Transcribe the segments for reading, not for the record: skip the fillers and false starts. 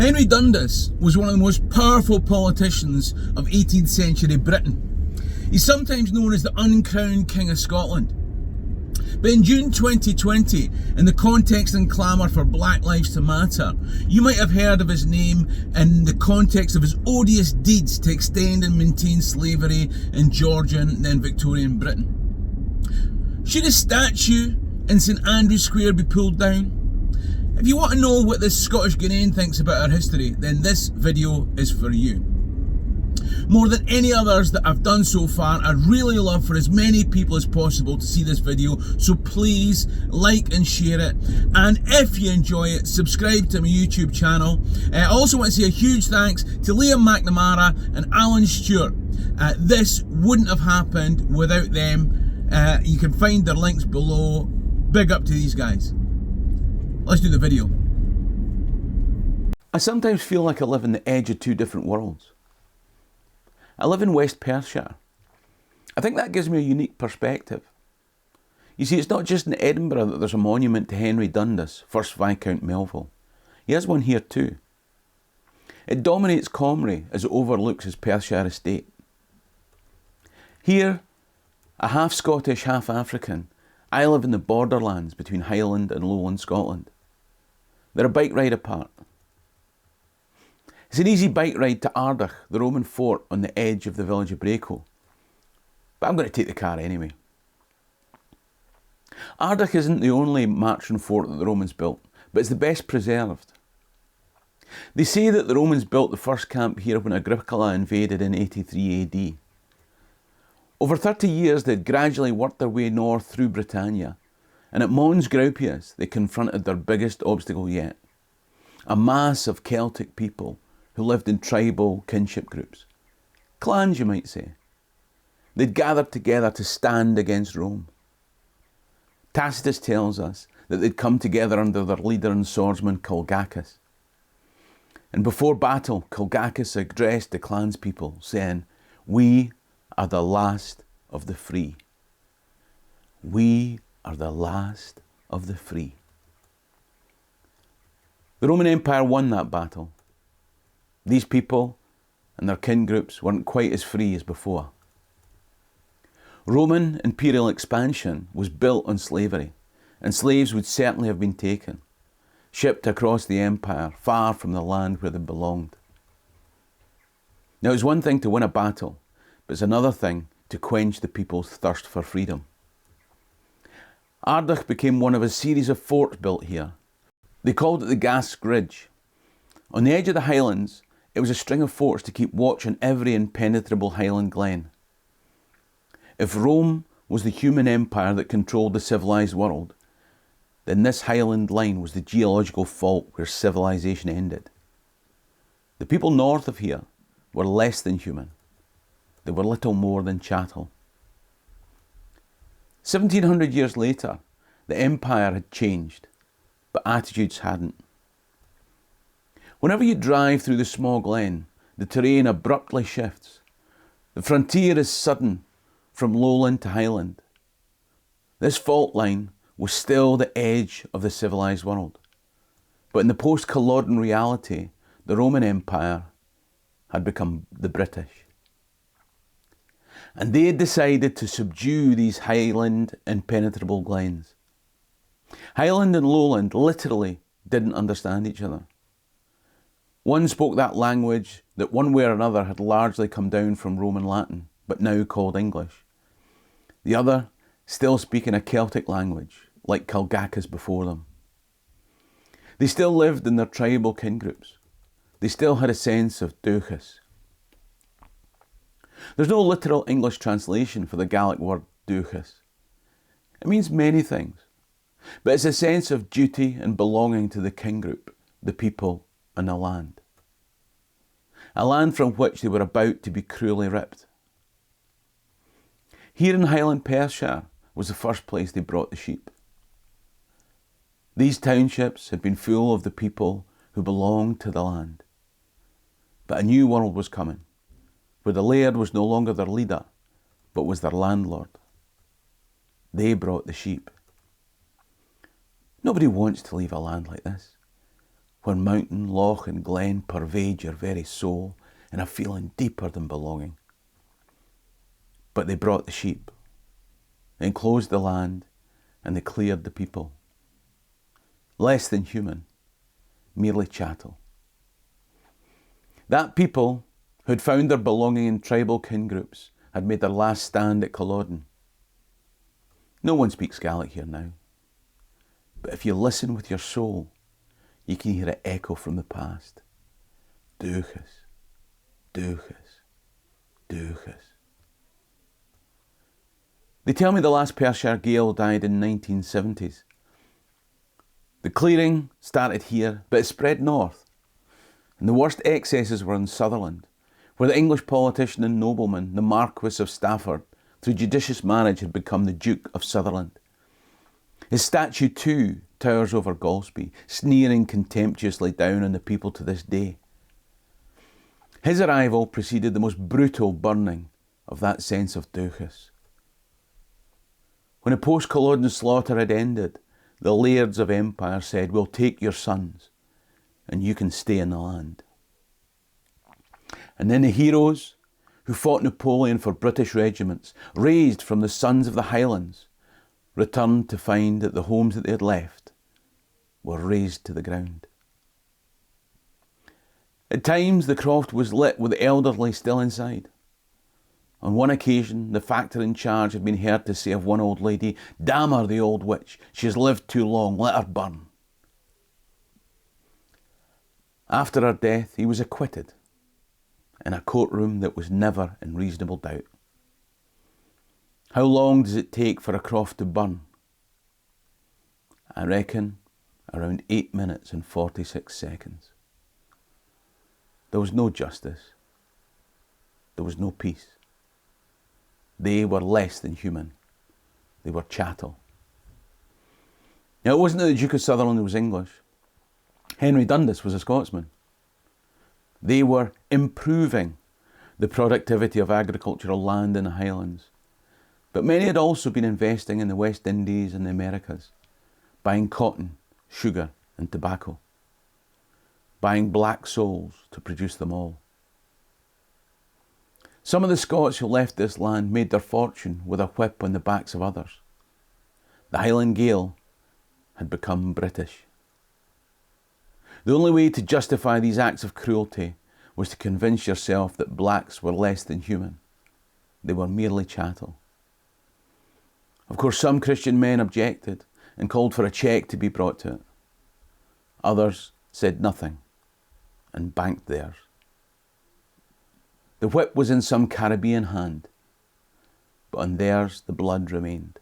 Henry Dundas was one of the most powerful politicians of 18th century Britain. He's sometimes known as the uncrowned King of Scotland. But in June 2020, in the context and clamour for Black Lives to Matter, you might have heard of his name in the context of his odious deeds to extend and maintain slavery in Georgian and then Victorian Britain. Should his statue in St Andrew's Square be pulled down? If you want to know what this Scottish Ghanaian thinks about our history, then this video is for you. More than any others that I've done so far, I'd really love for as many people as possible to see this video, so please like and share it, and if you enjoy it, subscribe to my YouTube channel. I also want to say a huge thanks to Liam McNamara and Alan Stewart. This wouldn't have happened without them. You can find their links below. Big up to these guys. Let's do the video. I sometimes feel like I live on the edge of two different worlds. I live in West Perthshire. I think that gives me a unique perspective. You see, it's not just in Edinburgh that there's a monument to Henry Dundas, 1st Viscount Melville. He has one here too. It dominates Comrie as it overlooks his Perthshire estate. Here, a half Scottish, half African, I live in the borderlands between Highland and Lowland Scotland. They're a bike ride apart. It's an easy bike ride to Ardagh, the Roman fort on the edge of the village of Braco. But I'm going to take the car anyway. Ardagh isn't the only marching fort that the Romans built, but it's the best preserved. They say that the Romans built the first camp here when Agricola invaded in 83 AD. Over 30 years they'd gradually worked their way north through Britannia, and at Mons Graupius they confronted their biggest obstacle yet. A mass of Celtic people who lived in tribal kinship groups. Clans, you might say. They'd gathered together to stand against Rome. Tacitus tells us that they'd come together under their leader and swordsman Culgacus. And before battle, Culgacus addressed the clanspeople, saying, "We are the last of the free. We are the last of the free." The Roman Empire won that battle. These people and their kin groups weren't quite as free as before. Roman imperial expansion was built on slavery, and slaves would certainly have been taken, shipped across the empire, far from the land where they belonged. Now, it's one thing to win a battle, but it's another thing to quench the people's thirst for freedom. Ardagh became one of a series of forts built here. They called it the Gask Ridge. On the edge of the Highlands, it was a string of forts to keep watch on every impenetrable Highland glen. If Rome was the human empire that controlled the civilised world, then this Highland line was the geological fault where civilisation ended. The people north of here were less than human. They were little more than chattel. 1700 years later, the empire had changed, but attitudes hadn't. Whenever you drive through the small glen, the terrain abruptly shifts. The frontier is sudden from lowland to highland. This fault line was still the edge of the civilised world, but in the post-Culloden reality, the Roman Empire had become the British. And they had decided to subdue these highland impenetrable glens. Highland and lowland literally didn't understand each other. One spoke that language that one way or another had largely come down from Roman Latin, but now called English. The other still speaking a Celtic language, like Culgacus before them. They still lived in their tribal kin groups. They still had a sense of duchus. There's no literal English translation for the Gaelic word duchus. It means many things, but it's a sense of duty and belonging to the kin group, the people and the land. A land from which they were about to be cruelly ripped. Here in Highland Perthshire was the first place they brought the sheep. These townships had been full of the people who belonged to the land. But a new world was coming, where the laird was no longer their leader, but was their landlord. They brought the sheep. Nobody wants to leave a land like this. where mountain, loch and glen pervade your very soul in a feeling deeper than belonging. But they brought the sheep, they enclosed the land, and they cleared the people. Less than human, merely chattel. That people who had found their belonging in tribal kin groups had made their last stand at Culloden. No one speaks Gaelic here now, but if you listen with your soul, you can hear it echo from the past. Duchas, duchas, duchas. They tell me the last Perthshire Gael died in the 1970s. The clearing started here, but it spread north. And the worst excesses were in Sutherland, where the English politician and nobleman, the Marquis of Stafford, through judicious marriage had become the Duke of Sutherland. His statue too towers over Golspie, sneering contemptuously down on the people to this day. His arrival preceded the most brutal burning of that sense of duchas. When the post-Culloden slaughter had ended, the lairds of empire said, "We'll take your sons, and you can stay in the land." And then the heroes who fought Napoleon for British regiments, raised from the sons of the Highlands, returned to find that the homes that they had left were razed to the ground. At times the croft was lit with the elderly still inside. On one occasion, the factor in charge had been heard to say of one old lady, "Damn her, the old witch, she has lived too long, let her burn." After her death, he was acquitted in a courtroom that was never in reasonable doubt. How long does it take for a croft to burn? I reckon around 8 minutes and 46 seconds. There was no justice. There was no peace. They were less than human. They were chattel. Now, it wasn't that the Duke of Sutherland was English. Henry Dundas was a Scotsman. They were improving the productivity of agricultural land in the Highlands. But many had also been investing in the West Indies and the Americas, buying cotton, sugar and tobacco, buying black souls to produce them all. Some of the Scots who left this land made their fortune with a whip on the backs of others. The Highland Gael had become British. The only way to justify these acts of cruelty was to convince yourself that blacks were less than human. They were merely chattel. Of course, some Christian men objected and called for a cheque to be brought to it. Others said nothing and banked theirs. The whip was in some Caribbean hand, but on theirs the blood remained.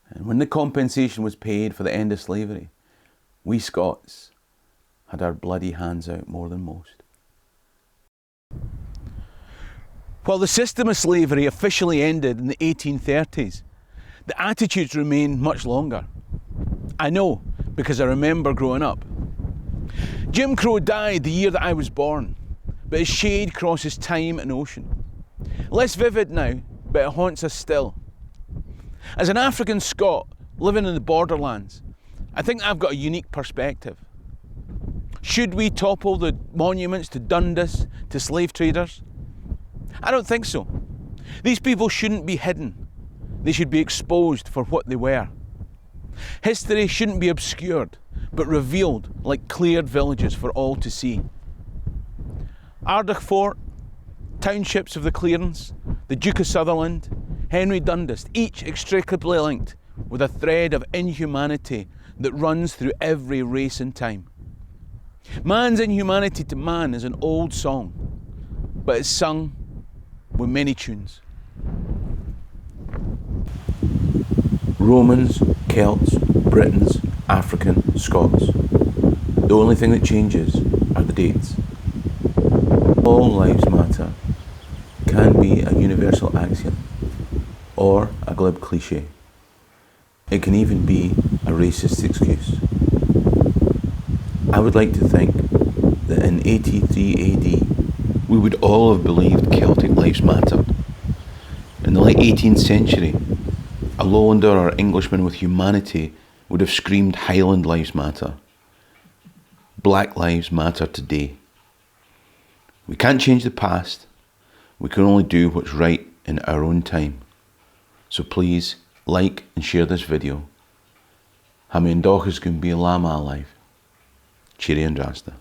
And when the compensation was paid for the end of slavery, we Scots had our bloody hands out more than most. While the system of slavery officially ended in the 1830s, the attitudes remained much longer. I know, because I remember growing up. Jim Crow died the year that I was born, but his shade crosses time and ocean. Less vivid now, but it haunts us still. As an African Scot living in the borderlands, I think I've got a unique perspective. Should we topple the monuments to Dundas, to slave traders? I don't think so. These people shouldn't be hidden. They should be exposed for what they were. History shouldn't be obscured, but revealed like cleared villages for all to see. Ardagh Fort, townships of the clearance, the Duke of Sutherland, Henry Dundas, each inextricably linked with a thread of inhumanity that runs through every race and time. Man's inhumanity to man is an old song, but it's sung with many tunes. Romans, Celts, Britons, African, Scots. The only thing that changes are the dates. All lives matter can be a universal axiom or a glib cliche. It can even be a racist excuse. I would like to think that in 83 AD we would all have believed Celtic lives mattered. In the late 18th century, a Lowlander or Englishman with humanity would have screamed Highland lives matter. Black Lives Matter today. We can't change the past. We can only do what's right in our own time. So please like and share this video. Ha mi an dóchas gwn bí lama alive. Cheerio and Drasta.